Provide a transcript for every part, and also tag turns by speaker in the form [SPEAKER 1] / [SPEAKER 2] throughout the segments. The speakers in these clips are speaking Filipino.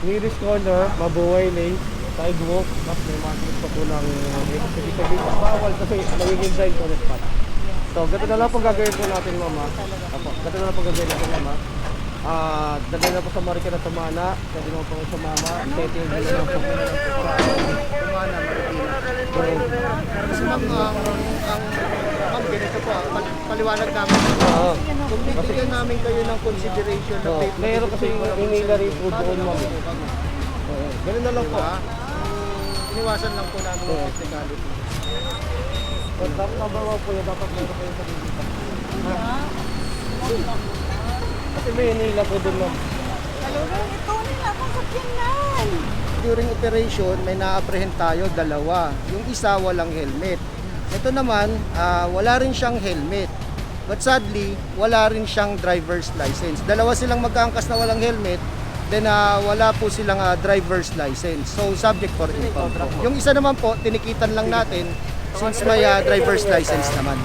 [SPEAKER 1] nearest corner, mabuhay lane, sidewalk, tapos may market pa po ng exit dito. Bawal kasi magiging blind corner spot. So, ganito na lang po gagawin po natin, mama. Apo, ganito na lang po gagawin natin, mama. Dagay na po sa Marikina na Tumana, pwede naman po sa mama. Setting na lang po po na lang po sa Tumana, Marikina.
[SPEAKER 2] Kasi ma'am, ma'am, ganito po, paliwanag namin.
[SPEAKER 1] Oo.
[SPEAKER 2] Kung bibigyan namin kayo ng consideration na
[SPEAKER 1] So, meron kasi inilary po doon, ma'am. Ganun na lang po.
[SPEAKER 2] Iniwasan lang po namin yung technicality.
[SPEAKER 1] Pag nabawa po yan, dapat meron kayo sa dito. Kasi may inila po doon, ma'am.
[SPEAKER 3] Talagang ito nila akong sakyanan.
[SPEAKER 2] During operation, may na-apprehend tayo, dalawa. Yung isa walang helmet. Ito naman, wala rin siyang helmet. But sadly, wala rin siyang driver's license. Dalawa silang magkaangkas na walang helmet, then wala po silang driver's license. So, subject for impound po. Yung isa naman po, tinikitan lang natin since may driver's license naman.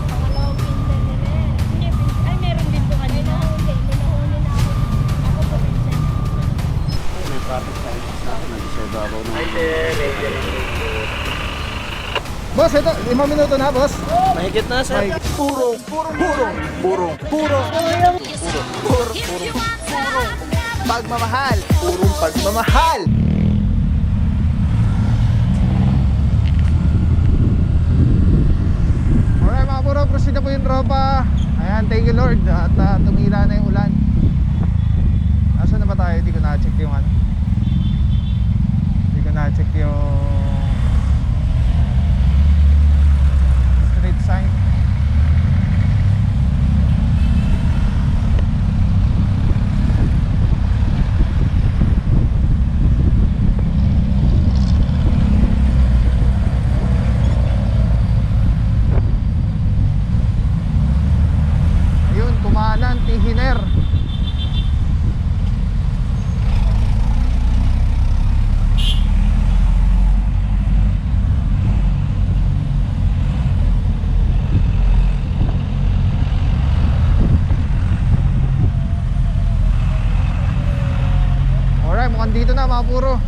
[SPEAKER 3] Pangalawang pinsan nila eh. Hindi, ay meron din po kanina. Minahuli na ako. Ako po pinsan.
[SPEAKER 4] May traffic signs natin na sa ibabaw ng
[SPEAKER 2] Boss, ito, 5 minuto na, boss.
[SPEAKER 4] mahigit na sir.
[SPEAKER 2] Pagmamahal. Purong pagmamahal. Alright mga puro, proceed na po yung tropa. Ayan, thank you Lord. At tumila na yung ulan. Nasaan na ba tayo? Hindi ko na-check yung ano. Hindi ko na-check yung street sign. Ayun, Tumanan, Tihiner. Alright, mukhang dito na mga puro.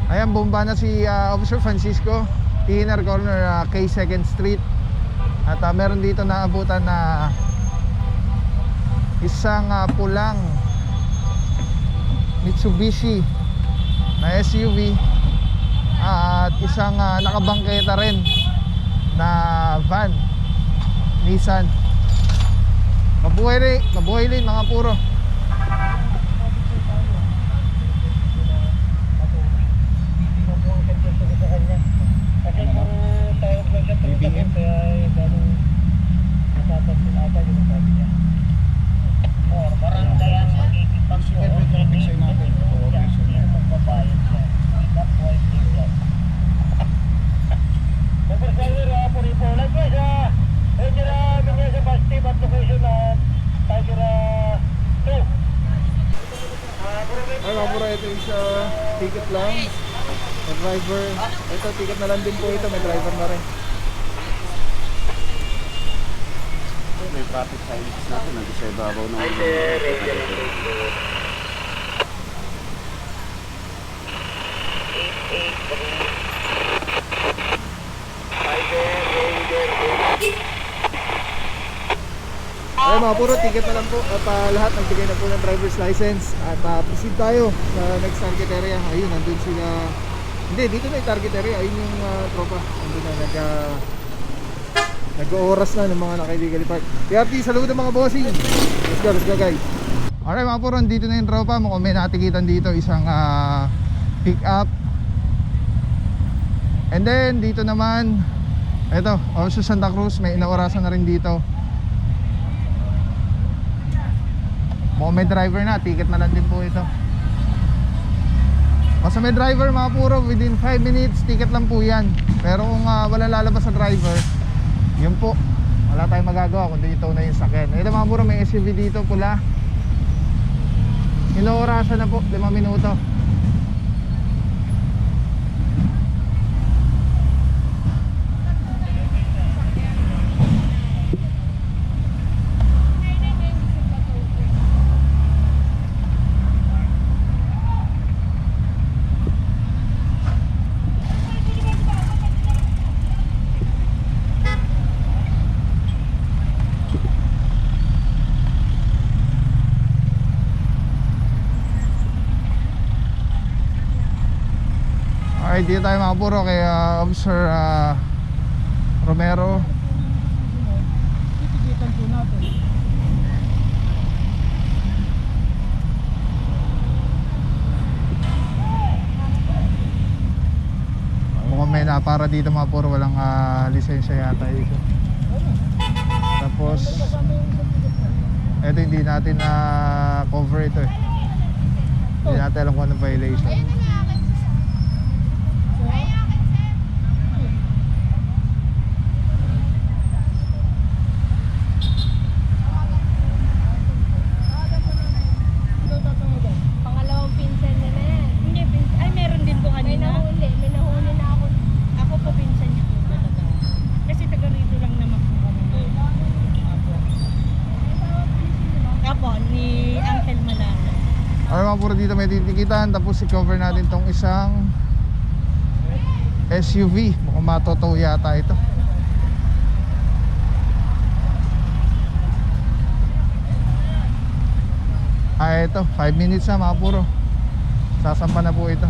[SPEAKER 2] Ayan, bomba na si Officer Francisco, Tihiner Corner, K 2nd Street. At meron dito na abutan na isang pulang Mitsubishi na SUV at isang nakabangketa rin na van Nissan. Mabuhay rin mga puro. Ay mga puro, ito is ticket lang. May driver. Ito, ticket na lang din po ito. May driver na rin.
[SPEAKER 4] May traffic signs natin na sa ibabaw ng
[SPEAKER 2] Ay mga puro, ticket na lang po. At lahat nagbigay na po ng driver's license. At proceed tayo sa next target area. Ayun, nandun sila. Hindi, dito na yung target area. Ayun yung tropa. Nandun na nag-oras na ng mga naka-illegally park. PRT, saludo mga bossing. Let's go guys. Alright mga puro, dito na yung tropa. Mukhang may natikitan dito. Isang pick up. And then dito naman, eto, also Santa Cruz. May inaorasan na rin dito. Mukhang may driver na, ticket na lang din po ito. Basta may driver mga puro, within 5 minutes, ticket lang po yan. Pero kung wala lalabas sa driver, yun po, wala tayong magagawa kundi ito na yung sakyan. Ito mga puro, may SUV dito, pula.
[SPEAKER 1] Inorasan na po, 5 minuto. Alright, dito tayo mga puro kay Officer Romero.
[SPEAKER 2] Titikitan po natin.
[SPEAKER 1] Mukhang may napara dito mga puro, walang lisensya yata dito. Tapos eto hindi natin na cover ito eh. Hindi natin alam kung anong violation.
[SPEAKER 3] Pangalawang pinsan niya na yan.
[SPEAKER 5] Hindi, ay meron din po
[SPEAKER 3] May
[SPEAKER 5] kanina.
[SPEAKER 3] nahuli na ako.
[SPEAKER 5] Ako po pinsan niya po talaga. Kasi taga rito lang naman po kami. Apo, ni Uncle Malala.
[SPEAKER 1] Alright mga puro, dito may titikitan. Tapos i-cover natin tong isang SUV. Mukhang matotow yata ito. Ito, 5 minutes na mga puro. Sasampa na po ito.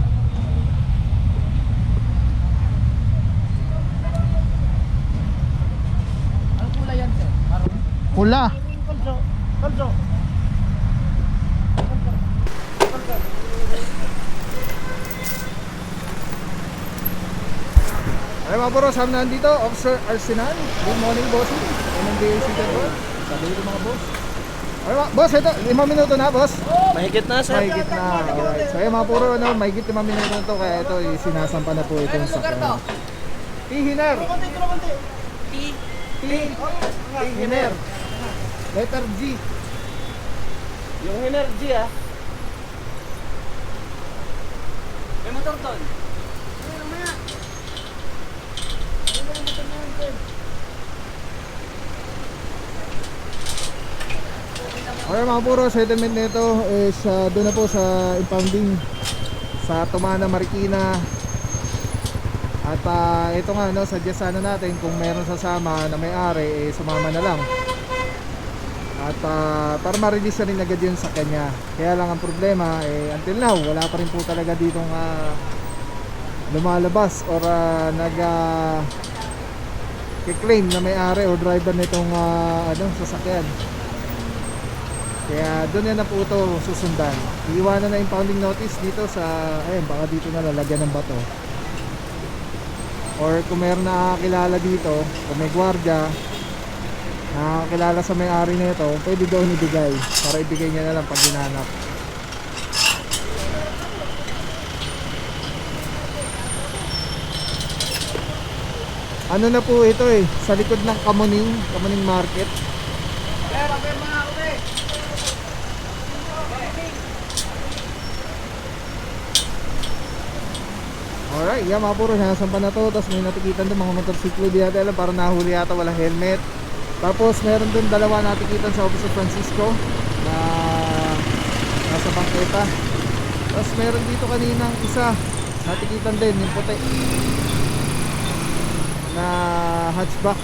[SPEAKER 2] Ano pula yan, sir?
[SPEAKER 1] Pula.
[SPEAKER 2] Kalso. Kalso.
[SPEAKER 1] Ay mga puro, saan na nandito? Officer Arsenal. Good morning, bossing. MMDA City Boss. Sabi dito mga boss. Ay boss, ito, 5 minuto na boss.
[SPEAKER 2] Mahigit na, sir.
[SPEAKER 1] Mahigit na. Alright. So ayun mga puro, ano, mahigit 5 minuto. Kaya ito, sinasampa na po itong sakyan. T-Hiner. T-Hiner. Letter G.
[SPEAKER 2] Yung energy May motor doon.
[SPEAKER 1] Okay mga puro, settlement nito is doon na po sa impounding sa Tumana, Marikina. At ito nga, no, suggest sana natin kung meron sasama na may-ari, sumama na lang. At para ma-release na rin agad yun sa kanya. Kaya lang ang problema, until now, wala pa rin po talaga ditong lumalabas or nag-claim na may-ari o driver nitong sasakyan. Kaya doon na po ito susundan. Iiwanan na impounding notice dito sa, ayun, baka dito na lalagyan ng bato. Or kung meron nakakilala dito, kung may gwardiya nakakilala sa may-ari nito, pwede daw ibigay para ibigay niya na lang pag ginanap. Ano na po ito sa likod ng Kamuning Market. Alright, yan mga puro, sinasampa na to. Tapos may natikitan doon mga motorsiklo, di natin alam, parang nahuli yata, wala helmet. Tapos meron doon dalawa natikitan sa Office of Francisco na nasa bangketa. Tapos meron dito kaninang isa natikitan din, yung puti na hatchback.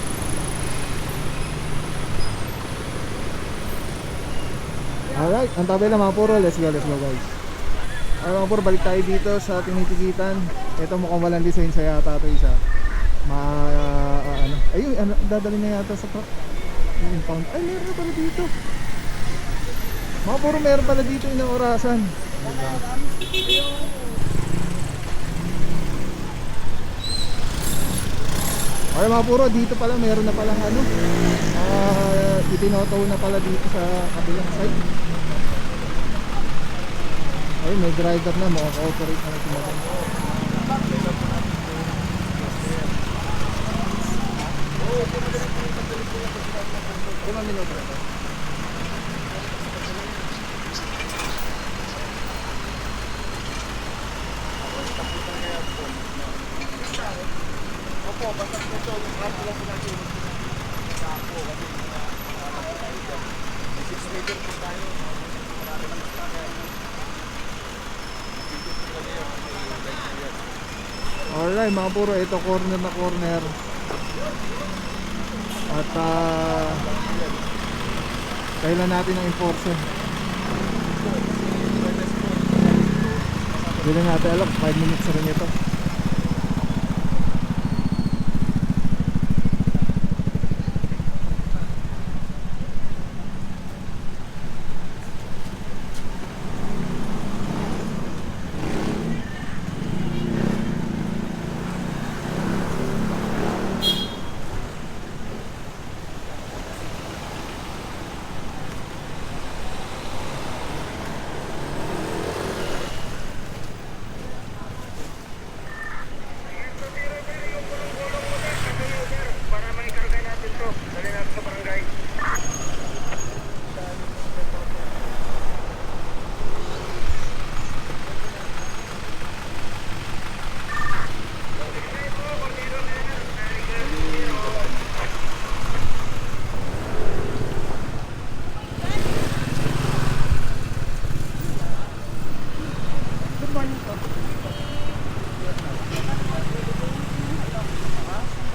[SPEAKER 1] Alright, ang tabi lang mga puro, let's go guys. Alright mga puro, balik tayo dito sa tinitikitan. Ito mukhang walang lisensya yata ito isa. Ayun, dadali na yata sa yung impound. Ay, meron na pala dito. Mga puro, meron pala dito yung orasan. Ay mga puro, dito pala meron na palang itinotow na pala dito sa kabilang side. Ay, may driver na, makaka-operate na natin natin.
[SPEAKER 2] po, basta po ito, yung hard lang po natin. Ako, kasi 6 meter po tayo.
[SPEAKER 6] Alright mga puro, ito corner na corner. At kailan natin ang enforcer. Hindi na natin alam, 5 minutes na rin ito.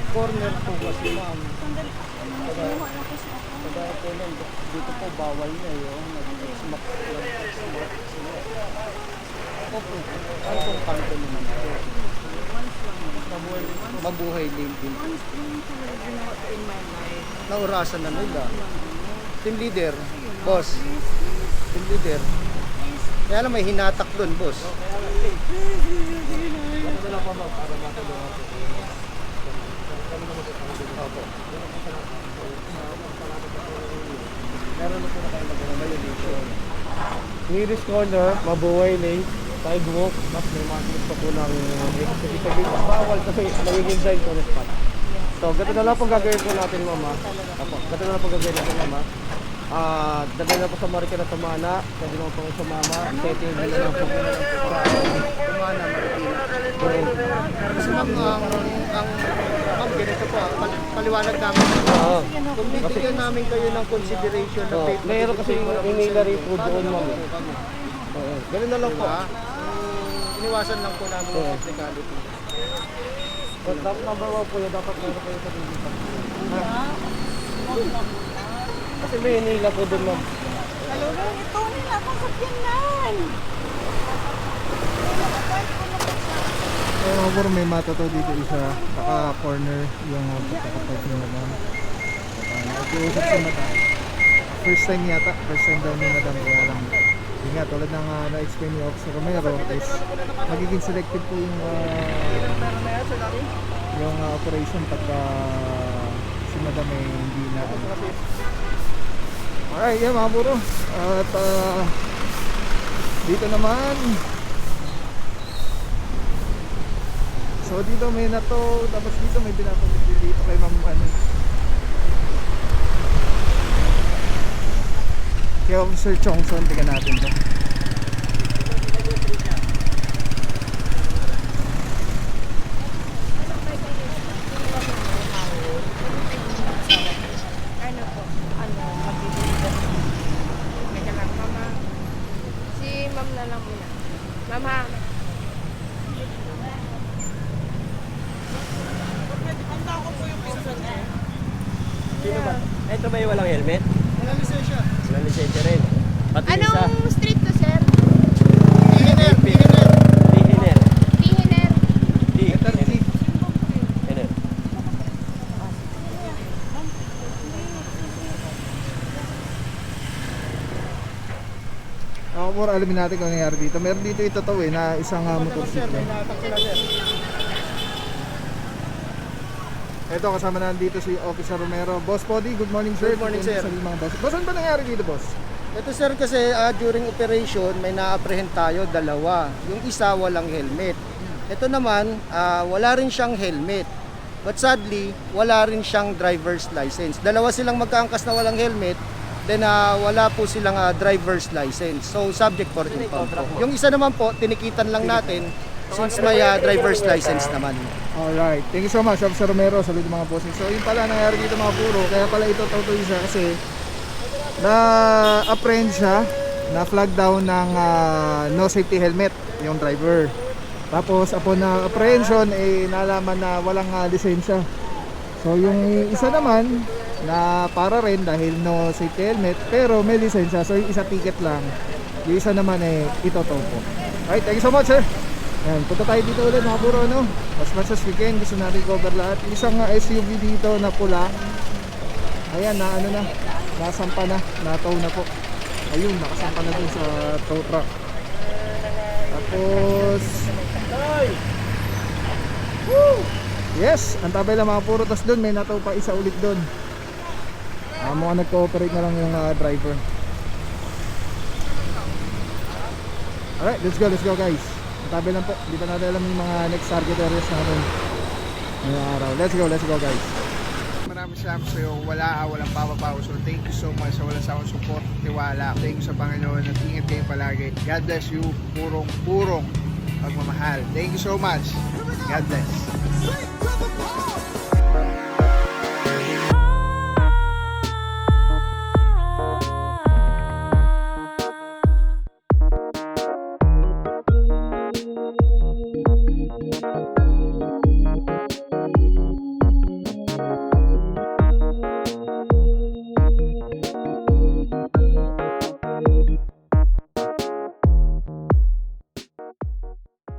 [SPEAKER 2] Corner po kasi ma'am. Kagaya po lang, dito po bawal na yun. Nag-smack lang. Opo, ano pong kanto naman po? Mabuhay din din. Naurasan na nila. Team leader, boss. Team leader. Kaya lang may hinatak doon, boss. Opo.
[SPEAKER 1] Meron na po na kayo mag-violation. Nearest corner, mabuhay lane, sidewalk, mas may makinig pa po ng exit. Bawal kasi nagiging blind to the spot. So, ganito na lang po gagawin po natin, mama. Apo, ganito na lang po gagawin natin, mama. Dagay na po sa Marikina Tumana, pwede naman po sa mama. Setting na lang po.
[SPEAKER 2] Tumana, Marikina. Kasi ma'am, ma'am, ganito po, paliwanag namin.
[SPEAKER 1] Oo.
[SPEAKER 2] Kung bibigyan namin kayo ng consideration na
[SPEAKER 1] Oh, meron kasi inilary po doon, ma'am. Oo. Ganun na lang po.
[SPEAKER 2] Iniwasan lang po namin yung technicality.
[SPEAKER 1] But number 1 po yun, dapat meron kayo sa pilitan. Kasi may inila po doon, ma'am.
[SPEAKER 3] Talurong ito nila akong sakyanan.
[SPEAKER 6] So mga puro, may mata to dito isa. Naka corner yung pagkakapark nila naman. Nakiusap sa mata. First time yata, first time daw ni madam, kaya lang yun nga, tulad ng na-explain ni Officer Romero is magiging selective po yung operation pagka si madam ay hindi na alright, yan mga puro. At dito naman, so dito may na to, tapos dito may pinapamit dito kay Ma'am kay Officer Chongson. Tingnan natin to.
[SPEAKER 3] Ano po? Ano? Magbibigay. Teka lang, mama. Si ma'am na lang muna. Mama.
[SPEAKER 1] Sino ba? Ito ba yung walang helmet?
[SPEAKER 2] Wala lisensya.
[SPEAKER 1] Walang lisensya rin. Pati isa.
[SPEAKER 3] Anong street to, sir?
[SPEAKER 2] Beginner.
[SPEAKER 1] Beginner.
[SPEAKER 3] Tihiner.
[SPEAKER 6] Letter T.
[SPEAKER 1] Beginner.
[SPEAKER 6] Ako po, alamin natin kung ano nangyari dito. Meron dito ito to na isang motorsiklo. Ito, kasama na dito si Officer Romero. Boss Podi, good morning sir.
[SPEAKER 2] Good morning, sir.
[SPEAKER 6] Sa mga boss. Boss, ano ba nangyari dito, boss?
[SPEAKER 2] Ito sir, kasi during operation may na-apprehend tayo, dalawa. Yung isa walang helmet. Ito naman, wala rin siyang helmet. But sadly, wala rin siyang driver's license. Dalawa silang magkaangkas na walang helmet, then wala po silang driver's license. So subject for impound po. Yung isa naman po, tinikitan lang natin since may driver's license naman.
[SPEAKER 6] Alright, thank you so much, Officer Romero, salut mga bossing. So yun pala nangyari dito mga puro, kaya pala ito totoo siya kasi na-apprehend siya, na-flag down ng no safety helmet yung driver. Tapos upon na apprehension, nalaman na walang lisensya. So yung isa naman, na para rin dahil no safety helmet, pero may lisensya, so yung isa ticket lang. Yung isa naman ito po. Alright, thank you so much sir. Ayan, punta tayo dito ulit mga puro, no? As much as we can, gusto natin cover lahat. Isang SUV dito na pula. Ayan, nasampa na, natow na po. Ayun, nakasampa na dun sa tow truck. Tapos yes, ang tabay lang mga puro. Tapos dun, may natow pa isa ulit dun. Mukhang nag-cooperate na lang yung driver. Alright, let's go guys. Tabi lang po, hindi pa natin alam yung mga next target areas natin ngayong araw. Let's go guys.
[SPEAKER 7] Maraming salamat sa iyo. Walang papapaw. So thank you so much sa walang sawang support, tiwala. Thank you sa Panginoon at ingat kayo palagi. God bless you. Purong pagmamahal. Thank you so much. God bless.